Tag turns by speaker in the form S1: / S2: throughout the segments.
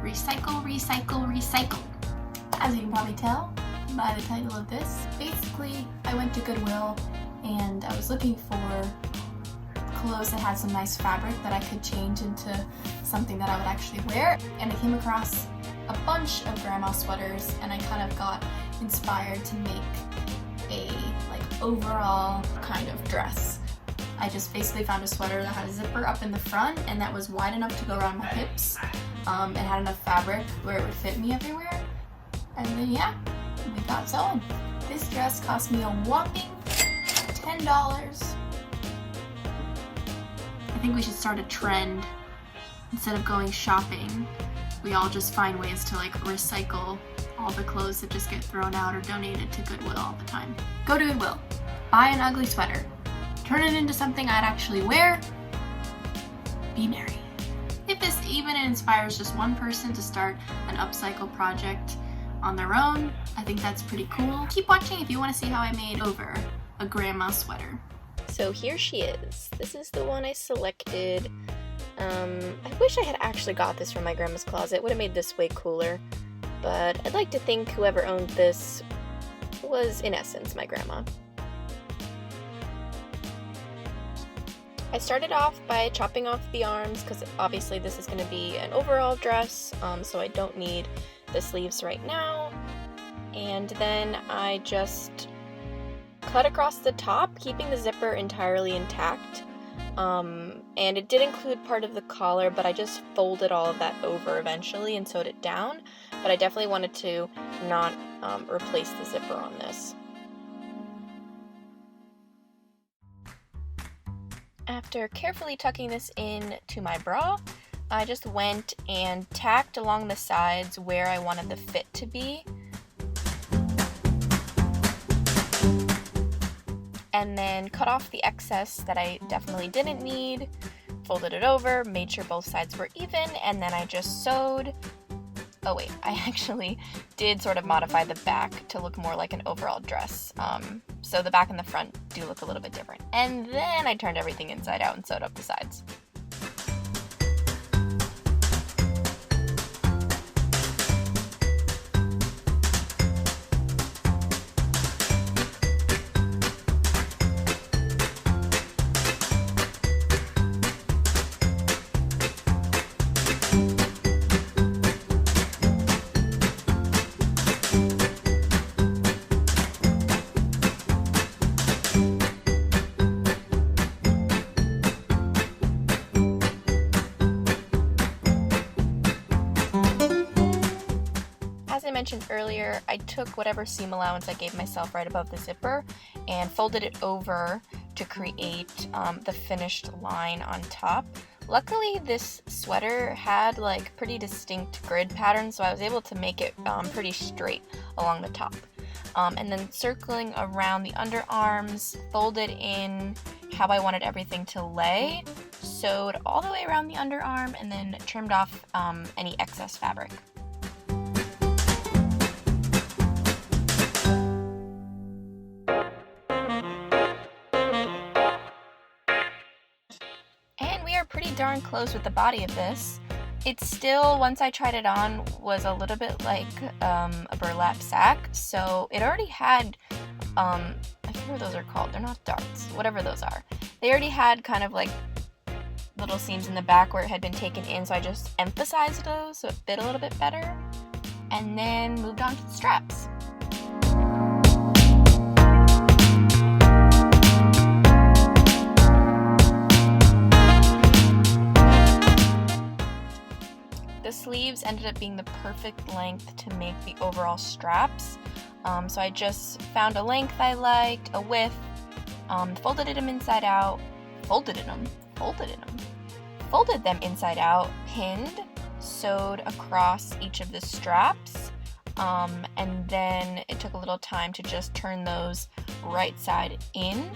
S1: Recycle, recycle, recycle. As you can probably tell by the title of this, basically I went to Goodwill and I was looking for clothes that had some nice fabric that I could change into something that I would actually wear, and I came across a bunch of grandma sweaters and I kind of got inspired to make a overall kind of dress. I just basically found a sweater that had a zipper up in the front and that was wide enough to go around my hips. It had enough fabric where it would fit me everywhere. And then yeah, we got sewing. This dress cost me a whopping $10. I think we should start a trend. Instead of going shopping, we all just find ways to recycle all the clothes that just get thrown out or donated to Goodwill all the time. Go to Goodwill, buy an ugly sweater, turn it into something I'd actually wear, be merry. If this even inspires just one person to start an upcycle project on their own, I think that's pretty cool. Keep watching if you want to see how I made over a grandma sweater.
S2: So here she is. This is the one I selected. I wish I had actually got this from my grandma's closet. It would have made this way cooler. But I'd like to think whoever owned this was, in essence, my grandma. I started off by chopping off the arms because obviously this is going to be an overall dress, so I don't need the sleeves right now. And then I just cut across the top, keeping the zipper entirely intact. And it did include part of the collar, but I just folded all of that over eventually and sewed it down. But I definitely wanted to not replace the zipper on this. After carefully tucking this in to my bra, I just went and tacked along the sides where I wanted the fit to be. And then cut off the excess that I definitely didn't need, folded it over, made sure both sides were even, and then I just sewed. Oh wait, I actually did sort of modify the back to look more like an overall dress. So the back and the front do look a little bit different. And then I turned everything inside out and sewed up the sides. As I mentioned earlier, I took whatever seam allowance I gave myself right above the zipper and folded it over to create the finished line on top. Luckily, this sweater had pretty distinct grid patterns, so I was able to make it pretty straight along the top. And then circling around the underarms, folded in how I wanted everything to lay, sewed all the way around the underarm, and then trimmed off any excess fabric. Pretty darn close with the body of this. It still, once I tried it on, was a little bit like a burlap sack, so it already had, I forget what those are called, they're not darts, whatever those are. They already had kind of little seams in the back where it had been taken in, so I just emphasized those so it fit a little bit better, and then moved on to the straps. The sleeves ended up being the perfect length to make the overall straps. So I just found a length I liked, a width, folded them inside out, folded them inside out, pinned, sewed across each of the straps, and then it took a little time to just turn those right side in.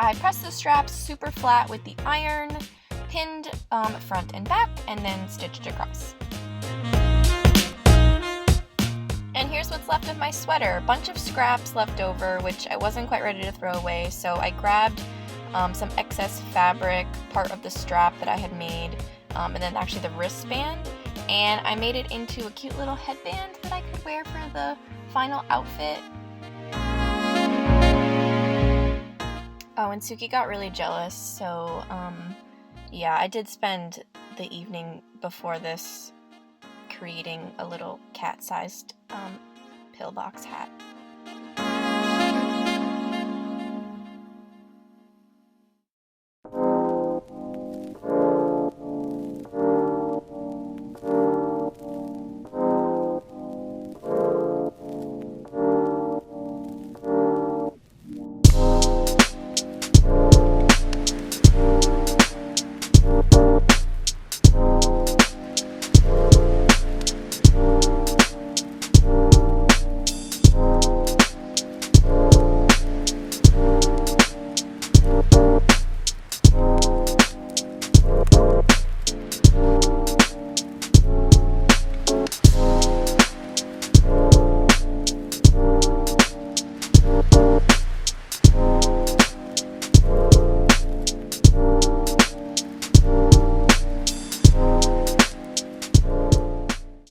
S2: I pressed the straps super flat with the iron, pinned front and back, and then stitched across. And here's what's left of my sweater. A bunch of scraps left over, which I wasn't quite ready to throw away, so I grabbed some excess fabric, part of the strap that I had made, and then actually the wristband, and I made it into a cute little headband that I could wear for the final outfit. Oh, and Suki got really jealous, so yeah, I did spend the evening before this creating a little cat-sized pillbox hat.